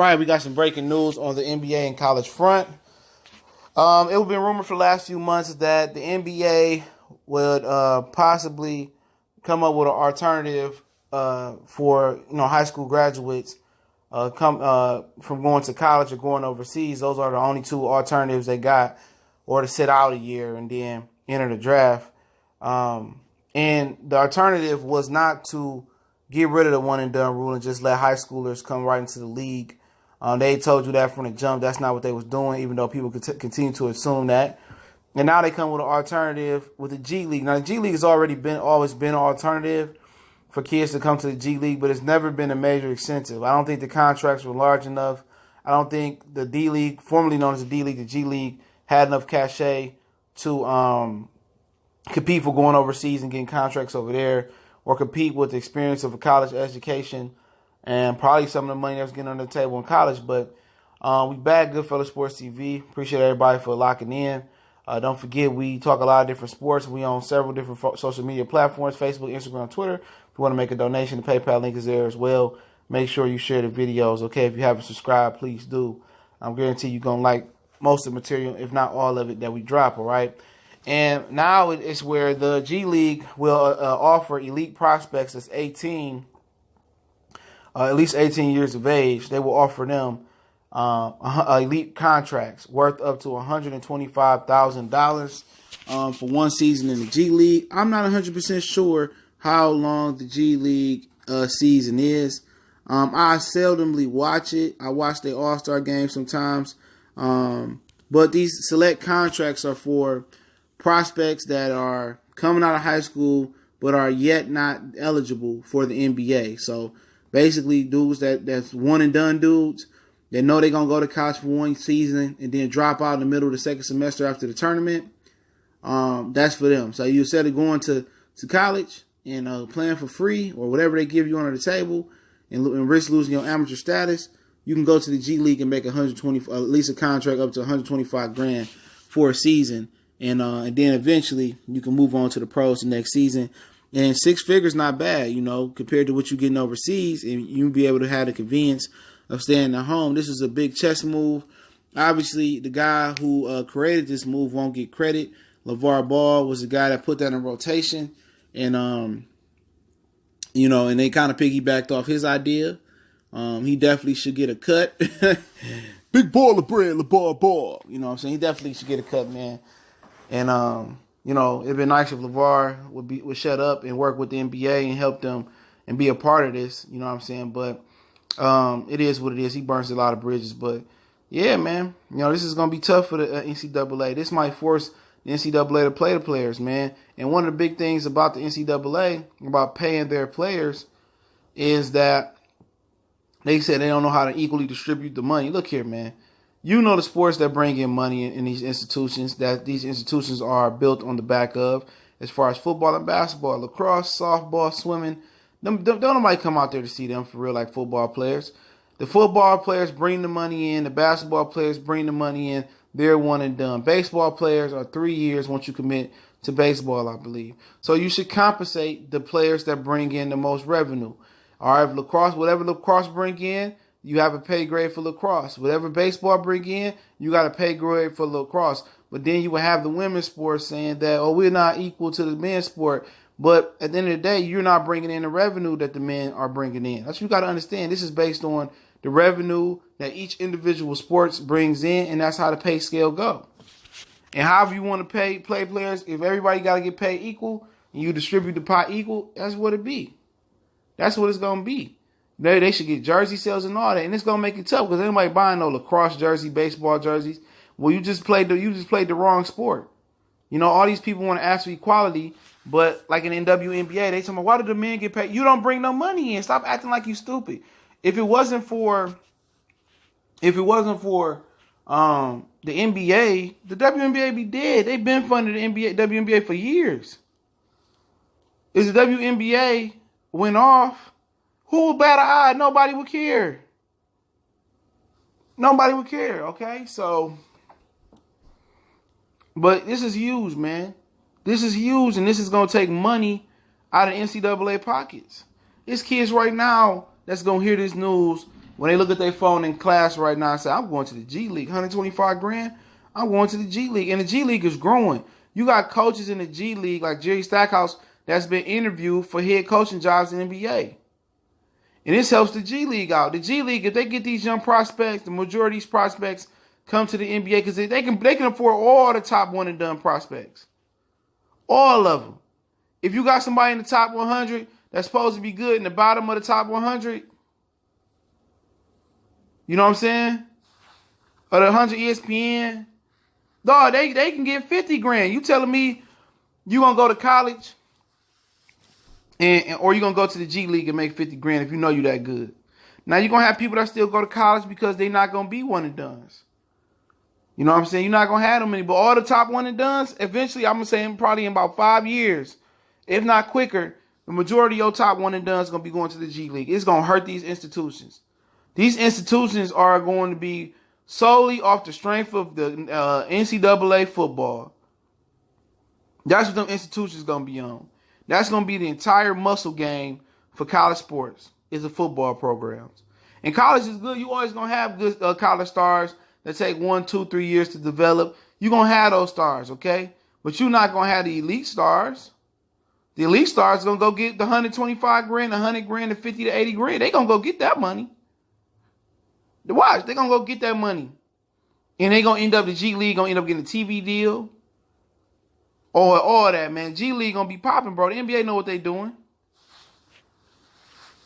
right, we got some breaking news on the NBA and college front. It's been rumored for the last few months that the NBA would possibly come up with an alternative for high school graduates from going to college or going overseas. Those are the only two alternatives they got, or to sit out a year and then enter the draft. And the alternative was not to get rid of the one and done rule and just let high schoolers come right into the league. They told you that from the jump. That's not what they was doing, even though people could continue to assume that. And now they come with an alternative with the G League. Now, the G League has always been an alternative for kids to come to the G League, but it's never been a major incentive. I don't think the contracts were large enough. I don't think the D League, formerly known as the D League, the G League, had enough cachet to compete for going overseas and getting contracts over there, or compete with the experience of a college education and probably some of the money that was getting on the table in college. But we back Goodfellas Sports TV. Appreciate everybody for locking in. Don't forget, we talk a lot of different sports. We own several different social media platforms, Facebook, Instagram, Twitter. If you want to make a donation, the PayPal link is there as well. Make sure you share the videos, okay? If you haven't subscribed, please do. I'm guarantee you're going to like most of the material, if not all of it, that we drop, all right? And now it's where the G League will offer elite prospects that's 18, at least 18 years of age. They will offer them elite contracts worth up to $125,000 for one season in the G League. I'm not 100% sure how long the G League season is. I seldomly watch it. I watch the All-Star game sometimes. But these select contracts are for prospects that are coming out of high school but are yet not eligible for the NBA. So basically dudes that's one and done dudes. They know they're going to go to college for one season and then drop out in the middle of the second semester after the tournament. That's for them. So you instead of going to college and playing for free or whatever they give you under the table and risk losing your amateur status, you can go to the G League and make at least a contract up to $125,000 for a season. And then eventually you can move on to the pros the next season. And 6 figures not bad, compared to what you're getting overseas. And you'll be able to have the convenience of staying at home. This is a big chess move. Obviously, the guy who created this move won't get credit. LeVar Ball was the guy that put that in rotation. And, and they kind of piggybacked off his idea. He definitely should get a cut. Big ball of bread, LeVar Ball. You know what I'm saying? He definitely should get a cut, man. And, it'd be nice if LeVar would shut up and work with the NBA and help them and be a part of this. You know what I'm saying? But it is what it is. He burns a lot of bridges. But, yeah, man, this is going to be tough for the NCAA. This might force the NCAA to play the players, man. And one of the big things about the NCAA, about paying their players, is that they said they don't know how to equally distribute the money. Look here, man. You know the sports that bring in money in these institutions, that these institutions are built on the back of, as far as football and basketball, lacrosse, softball, swimming. Don't nobody come out there to see them for real like football players. The football players bring the money in. The basketball players bring the money in. They're one and done. Baseball players are 3 years once you commit to baseball, I believe. So you should compensate the players that bring in the most revenue. All right, whatever lacrosse bring in, you have a pay grade for lacrosse. Whatever baseball bring in, you got a pay grade for lacrosse. But then you would have the women's sport saying that, we're not equal to the men's sport. But at the end of the day, you're not bringing in the revenue that the men are bringing in. That's what you got to understand. This is based on the revenue that each individual sports brings in, and that's how the pay scale go. And however you want to play players, if everybody got to get paid equal and you distribute the pie equal, that's what it be. That's what it's going to be. They should get jersey sales and all that, and it's gonna make it tough because anybody buying no lacrosse jersey, baseball jerseys. Well, you just played the wrong sport. All these people want to ask for equality, but like in WNBA, they tell me, why do the men get paid? You don't bring no money in. Stop acting like you stupid. If it wasn't for the NBA, the WNBA be dead. They've been funded the WNBA for years. If the WNBA went off, who would bat an eye? Nobody would care. Nobody would care, okay? So, but this is huge, man. This is huge, and this is going to take money out of NCAA pockets. There's kids right now that's going to hear this news when they look at their phone in class right now and say, I'm going to the G League, 125 grand, I'm going to the G League. And the G League is growing. You got coaches in the G League like Jerry Stackhouse that's been interviewed for head coaching jobs in the NBA. And this helps the G League out. The G League, if they get these young prospects, the majority of these prospects come to the NBA because they can afford all the top one and done prospects. All of them. If you got somebody in the top 100 that's supposed to be good in the bottom of the top 100, you know what I'm saying? Or the 100 ESPN, dog, they can get 50 grand. You telling me you gonna go to college or you gonna go to the G League and make 50 grand if you know you that good? Now you're gonna have people that still go to college because they're not gonna be one and dones. You know what I'm saying? You're not gonna have them many, but all the top one and dones, eventually, I'm gonna say probably in about 5 years, if not quicker, the majority of your top one and dones gonna be going to the G League. It's gonna hurt these institutions. These institutions are going to be solely off the strength of the NCAA football. That's what them institutions gonna be on. That's gonna be the entire muscle game for college sports. Is the football programs. And college is good. You always gonna have good college stars that take 1, 2, 3 years to develop. You're gonna have those stars, okay? But you're not gonna have the elite stars. The elite stars gonna go get the 125 grand, 100 grand, the 50 to 80 grand. They gonna go get that money. Watch, they gonna go get that money. And they gonna end up, the G League gonna end up getting a TV deal. Or all that, man. G League gonna be popping, bro. The NBA know what they doing.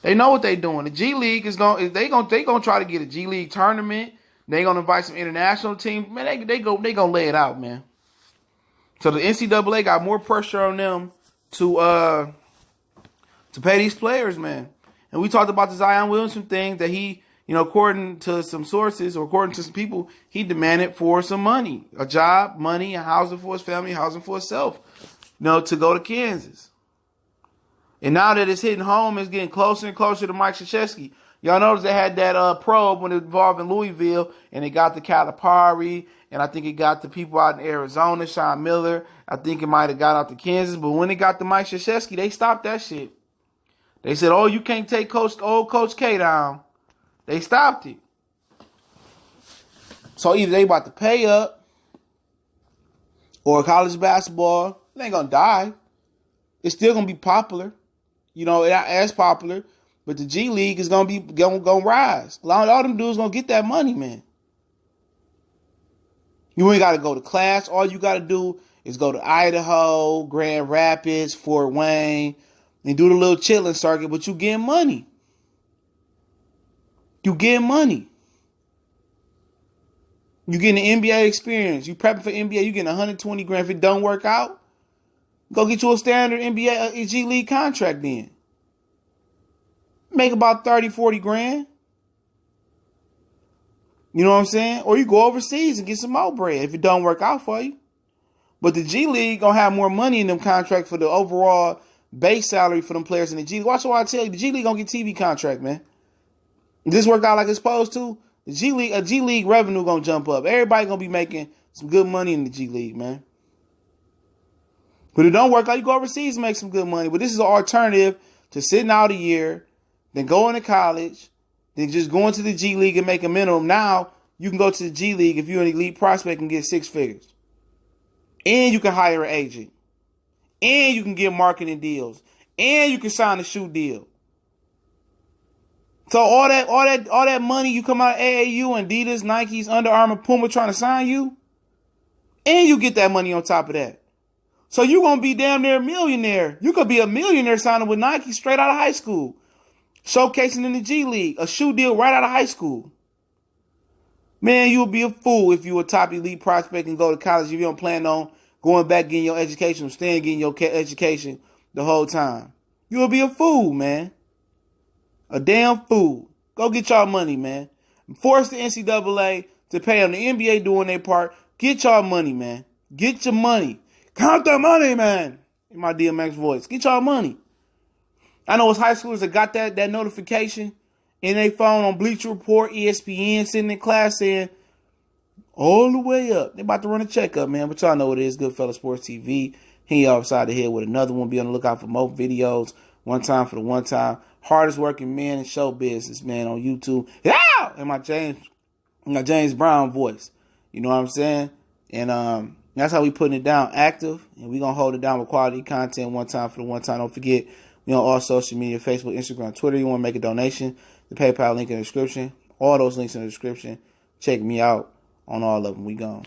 They know what they doing. The G League is gonna try to get a G League tournament. They gonna invite some international teams. Man, they gonna lay it out, man. So the NCAA got more pressure on them to pay these players, man. And we talked about the Zion Williamson thing that he, you know, according to some sources or according to some people, he demanded for some money, a job, money, and housing for his family, housing for himself, you know, to go to Kansas. And now that it's hitting home, it's getting closer and closer to Mike Krzyzewski. Y'all notice they had that probe when it involved in Louisville, and it got the Calipari, and I think it got the people out in Arizona, Sean Miller. I think it might have got out to Kansas, but when it got to Mike Krzyzewski, they stopped that shit. They said, "Oh, you can't take old Coach K down." They stopped it. So either they about to pay up, or college basketball, it ain't gonna die. It's still gonna be popular. You know, it ain't as popular, but the G League is gonna rise. All them dudes gonna get that money, man. You ain't gotta go to class. All you gotta do is go to Idaho, Grand Rapids, Fort Wayne, and do the little chilling circuit, but you getting money. You getting money. You getting the NBA experience. You prepping for NBA, you getting 120 grand. If it don't work out, go get you a standard NBA G League contract then. Make about 30, 40 grand. You know what I'm saying? Or you go overseas and get some more bread if it don't work out for you. But the G League gonna have more money in them contracts for the overall base salary for them players in the G League. Watch what I tell you. The G League gonna get TV contract, man. If this work out like it's supposed to, the G League revenue gonna jump up. Everybody gonna be making some good money in the G League, man. But if it don't work out, you go overseas and make some good money. But this is an alternative to sitting out a year, then going to college, then just going to the G League and make a minimum. Now, you can go to the G League if you're an elite prospect and get 6 figures. And you can hire an agent. And you can get marketing deals. And you can sign a shoe deal. So all that money you come out of AAU, Adidas, Nikes, Under Armour, Puma trying to sign you, and you get that money on top of that. So you're going to be damn near a millionaire. You could be a millionaire signing with Nike straight out of high school. Showcasing in the G League. A shoe deal right out of high school. Man, you'll be a fool if you're a top elite prospect and go to college if you don't plan on going back getting your education or staying getting your education the whole time. You'll be a fool, man. A damn fool. Go get y'all money, man. Force the NCAA to pay them. The NBA doing their part. Get y'all money, man. Get your money. Count the money, man. In my DMX voice. Get y'all money. I know it's high schoolers that got that notification in their phone on Bleacher Report, ESPN, sitting in class saying, all the way up. They about to run a checkup, man. But y'all know what it is. Goodfella Sports TV. He upside the head with another one. Be on the lookout for more videos One time for the one time. Hardest working man in show business, man, on YouTube. Yeah! And my James Brown voice. You know what I'm saying? And that's how we putting it down active. And we going to hold it down with quality content one time for the one time. Don't forget, we on all social media, Facebook, Instagram, Twitter. You want to make a donation, the PayPal link in the description. All those links in the description. Check me out on all of them. We gone.